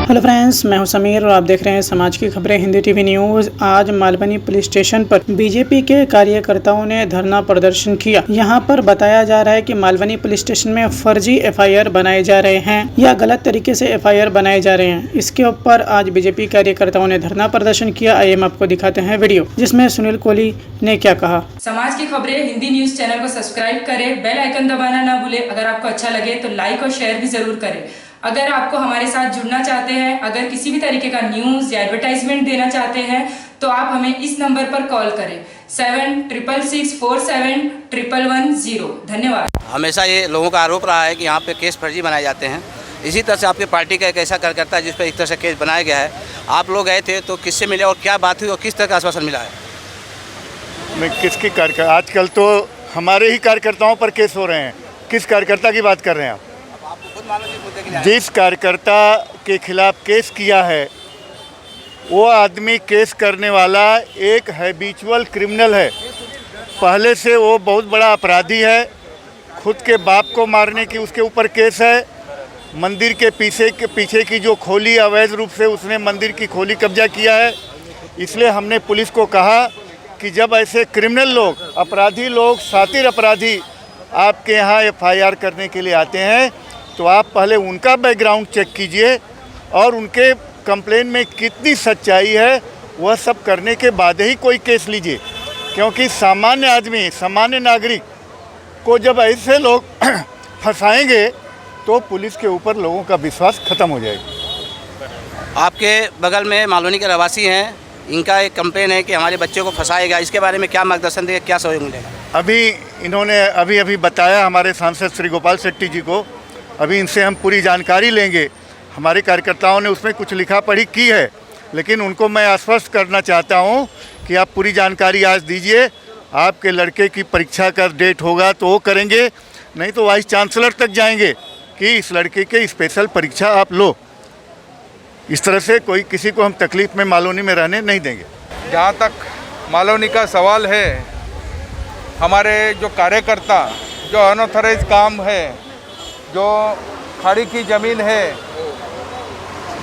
Hello friends, मैं हूं समीर और आप देख रहे हैं समाज की खबरें हिंदी टीवी न्यूज़। आज मालवनी पुलिस स्टेशन पर बीजेपी के कार्यकर्ताओं ने धरना प्रदर्शन किया। यहां पर बताया जा रहा है कि मालवनी पुलिस स्टेशन में फर्जी एफआईआर बनाए जा रहे हैं या गलत तरीके से एफआईआर बनाए जा रहे हैं। इसके ऊपर आज बीजेपी कार्यकर्ताओं ने धरना प्रदर्शन किया। आइए हम आपको दिखाते हैं वीडियो, जिसमें सुनील कोहली ने क्या कहा। समाज की खबरें हिंदी न्यूज चैनल को सब्सक्राइब करें, बेल आइकन दबाना ना भूलें। अगर आपको अच्छा लगे तो लाइक और शेयर भी जरूर करें। अगर आपको हमारे साथ जुड़ना चाहते हैं, अगर किसी भी तरीके का न्यूज या एडवर्टाइजमेंट देना चाहते हैं तो आप हमें इस नंबर पर कॉल करें 7666471110। धन्यवाद। हमेशा ये लोगों का आरोप रहा है कि यहाँ पे केस फर्जी बनाए जाते हैं। इसी तरह से आपकी पार्टी का एक ऐसा कार्यकर्ता है जिस पर इस तरह से केस बनाया गया है। आप लोग गए थे तो किससे मिले और क्या बात हुई और किस तरह का आश्वासन मिला है? मैं किसकी कार्यकर्ता, आजकल तो हमारे ही कार्यकर्ताओं पर केस हो रहे हैं। किस कार्यकर्ता की बात कर रहे हैं आप? जिस कार्यकर्ता के खिलाफ केस किया है वो आदमी केस करने वाला एक हैबिचुअल क्रिमिनल है। पहले से वो बहुत बड़ा अपराधी है। खुद के बाप को मारने की उसके ऊपर केस है। मंदिर के पीछे की जो खोली अवैध रूप से उसने मंदिर की खोली कब्जा किया है। इसलिए हमने पुलिस को कहा कि जब ऐसे क्रिमिनल लोग, अपराधी लोग, शातिर अपराधी आपके यहाँ एफआईआर करने के लिए आते हैं तो आप पहले उनका बैकग्राउंड चेक कीजिए और उनके कंप्लेन में कितनी सच्चाई है वह सब करने के बाद ही कोई केस लीजिए। क्योंकि सामान्य आदमी, सामान्य नागरिक को जब ऐसे लोग फंसाएंगे तो पुलिस के ऊपर लोगों का विश्वास खत्म हो जाएगा। आपके बगल में मालवनी के रहवासी हैं, इनका एक कंप्लेन है कि हमारे बच्चे को फंसाएगा। इसके बारे में क्या मार्गदर्शन देगा, क्या सहयोग मिलेगा? अभी इन्होंने अभी बताया हमारे सांसद श्री गोपाल शेट्टी जी को। अभी इनसे हम पूरी जानकारी लेंगे। हमारे कार्यकर्ताओं ने उसमें कुछ लिखा पढ़ी की है, लेकिन उनको मैं आश्वस्त करना चाहता हूं कि आप पूरी जानकारी आज दीजिए। आपके लड़के की परीक्षा का डेट होगा तो वो करेंगे, नहीं तो वाइस चांसलर तक जाएंगे कि इस लड़के के स्पेशल परीक्षा आप लो। इस तरह से कोई किसी को हम तकलीफ़ में मालवनी में रहने नहीं देंगे। जहाँ तक मालवनी का सवाल है, हमारे जो कार्यकर्ता जो अनऑथराइज काम है, जो खाड़ी की ज़मीन है,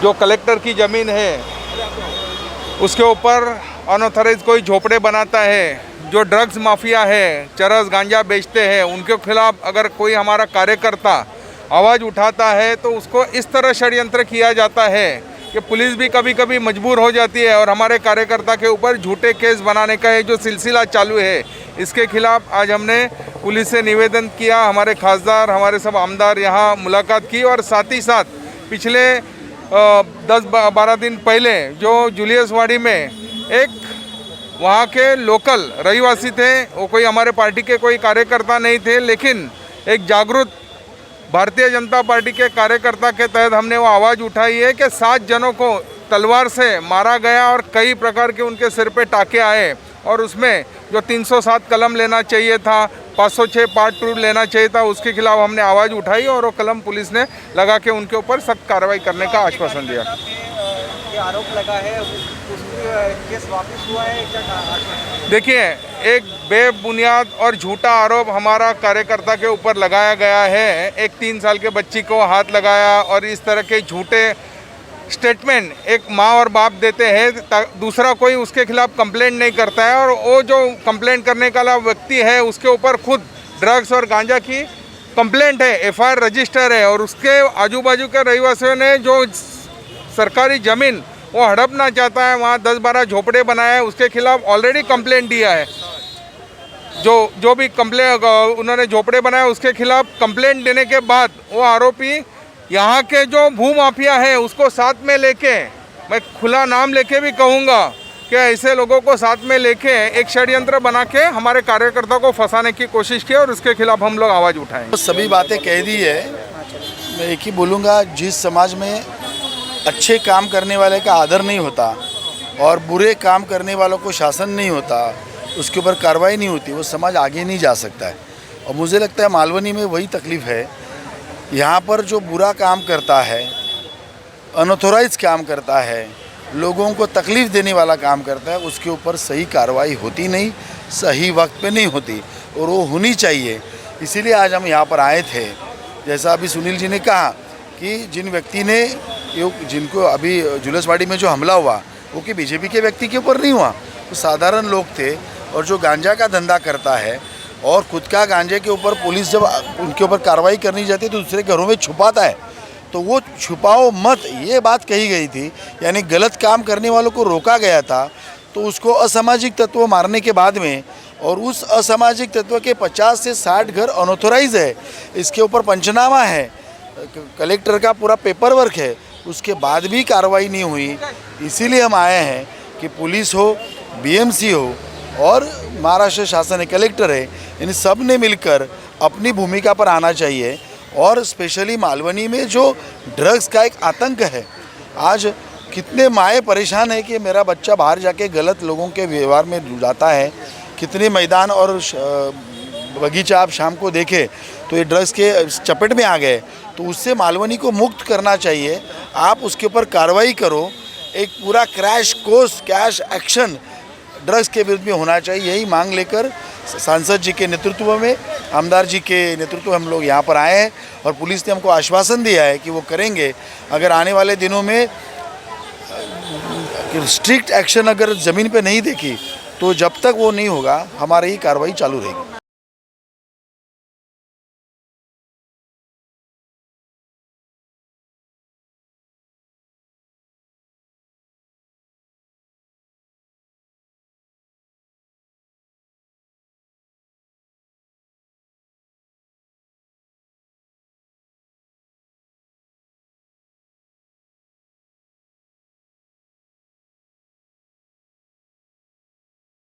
जो कलेक्टर की ज़मीन है, उसके ऊपर अनऑथराइज कोई झोपड़े बनाता है, जो ड्रग्स माफिया है, चरस गांजा बेचते हैं, उनके खिलाफ अगर कोई हमारा कार्यकर्ता आवाज़ उठाता है तो उसको इस तरह षड्यंत्र किया जाता है कि पुलिस भी कभी कभी मजबूर हो जाती है और हमारे कार्यकर्ता के ऊपर झूठे केस बनाने का ये जो सिलसिला चालू है, इसके खिलाफ आज हमने पुलिस से निवेदन किया। हमारे खासदार, हमारे सब आमदार यहाँ मुलाकात की और साथ ही साथ पिछले 10-12 दिन पहले जो जूलियस वाड़ी में एक वहाँ के लोकल रहिवासी थे, वो कोई हमारे पार्टी के कोई कार्यकर्ता नहीं थे, लेकिन एक जागरूक भारतीय जनता पार्टी के कार्यकर्ता के तहत हमने वो आवाज़ उठाई है कि 7 जनों को तलवार से मारा गया और कई प्रकार के उनके सिर पे टाके आए और उसमें जो 307 कलम लेना चाहिए था, 506 पार्ट 2 लेना चाहिए था, उसके खिलाफ हमने आवाज़ उठाई और वो कलम पुलिस ने लगा के उनके ऊपर सख्त कार्रवाई करने का आश्वासन दिया। आरोप लगा है, केस वापस हुआ है क्या? देखिए, एक बेबुनियाद और झूठा आरोप हमारा कार्यकर्ता के ऊपर लगाया गया है। एक 3 साल के बच्ची को हाथ लगाया और इस तरह के झूठे स्टेटमेंट एक माँ और बाप देते हैं, दूसरा कोई उसके खिलाफ कंप्लेंट नहीं करता है और वो जो कंप्लेंट करने वाला व्यक्ति है उसके ऊपर खुद ड्रग्स और गांजा की कंप्लेंट है, एफआईआर रजिस्टर है और उसके आजू बाजू के रहिवासियों ने जो सरकारी ज़मीन वो हड़पना चाहता है, वहाँ 10-12 झोपड़े बनाए हैं, उसके खिलाफ ऑलरेडी कंप्लेंट दिया है। जो भी कंप्लेंट उन्होंने झोपड़े बनाए उसके खिलाफ कंप्लेंट देने के बाद वो आरोपी यहाँ के जो भू माफिया है उसको साथ में लेके, मैं खुला नाम लेके भी कहूँगा कि ऐसे लोगों को साथ में लेके एक षड्यंत्र बना के हमारे कार्यकर्ता को फंसाने की कोशिश की और उसके खिलाफ हम लोग आवाज़ उठाएंगे। तो सभी बातें कह दी है। मैं एक ही बोलूँगा, जिस समाज में अच्छे काम करने वाले का आदर नहीं होता और बुरे काम करने वालों को शासन नहीं होता, उसके ऊपर कार्रवाई नहीं होती, वो समाज आगे नहीं जा सकता है। और मुझे लगता है मालवनी में वही तकलीफ़ है। यहाँ पर जो बुरा काम करता है, अनऑथोराइज काम करता है, लोगों को तकलीफ़ देने वाला काम करता है, उसके ऊपर सही कार्रवाई होती नहीं, सही वक्त पे नहीं होती और वो होनी चाहिए। इसीलिए आज हम यहाँ पर आए थे। जैसा अभी सुनील जी ने कहा कि जिन व्यक्ति ने ये जिनको अभी जुलूसवाड़ी में जो हमला हुआ वो कि बीजेपी के व्यक्ति के ऊपर नहीं हुआ, तो साधारण लोग थे। और जो गांजा का धंधा करता है और खुद का गांजे के ऊपर पुलिस जब उनके ऊपर कार्रवाई करनी जाती है तो दूसरे घरों में छुपाता है, तो वो छुपाओ मत, ये बात कही गई थी। यानी गलत काम करने वालों को रोका गया था, तो उसको असामाजिक तत्व मारने के बाद में, और उस असामाजिक तत्व के 50 से 60 घर अनऑथोराइज है, इसके ऊपर पंचनामा है, कलेक्टर का पूरा पेपर वर्क है, उसके बाद भी कार्रवाई नहीं हुई। इसीलिए हम आए हैं कि पुलिस हो, बीएमसी हो और महाराष्ट्र शासन है, कलेक्टर है, इन सब ने मिलकर अपनी भूमिका पर आना चाहिए। और स्पेशली मालवनी में जो ड्रग्स का एक आतंक है, आज कितने माएँ परेशान है कि मेरा बच्चा बाहर जाके गलत लोगों के व्यवहार में जाता है। कितने मैदान और बगीचा आप शाम को देखें तो ये ड्रग्स के चपेट में आ गए, तो उससे मालवनी को मुक्त करना चाहिए। आप उसके ऊपर कार्रवाई करो, एक पूरा crash course cash action drugs के विरुद्ध में होना चाहिए। यही मांग लेकर सांसद जी के नेतृत्व में, आमदार जी के नेतृत्व में हम लोग यहाँ पर आए हैं और पुलिस ने हमको आश्वासन दिया है कि वो करेंगे। अगर आने वाले दिनों में स्ट्रिक्ट एक्शन अगर ज़मीन पे नहीं देखी तो जब तक वो नहीं होगा हमारी ही कार्रवाई चालू रहेगी।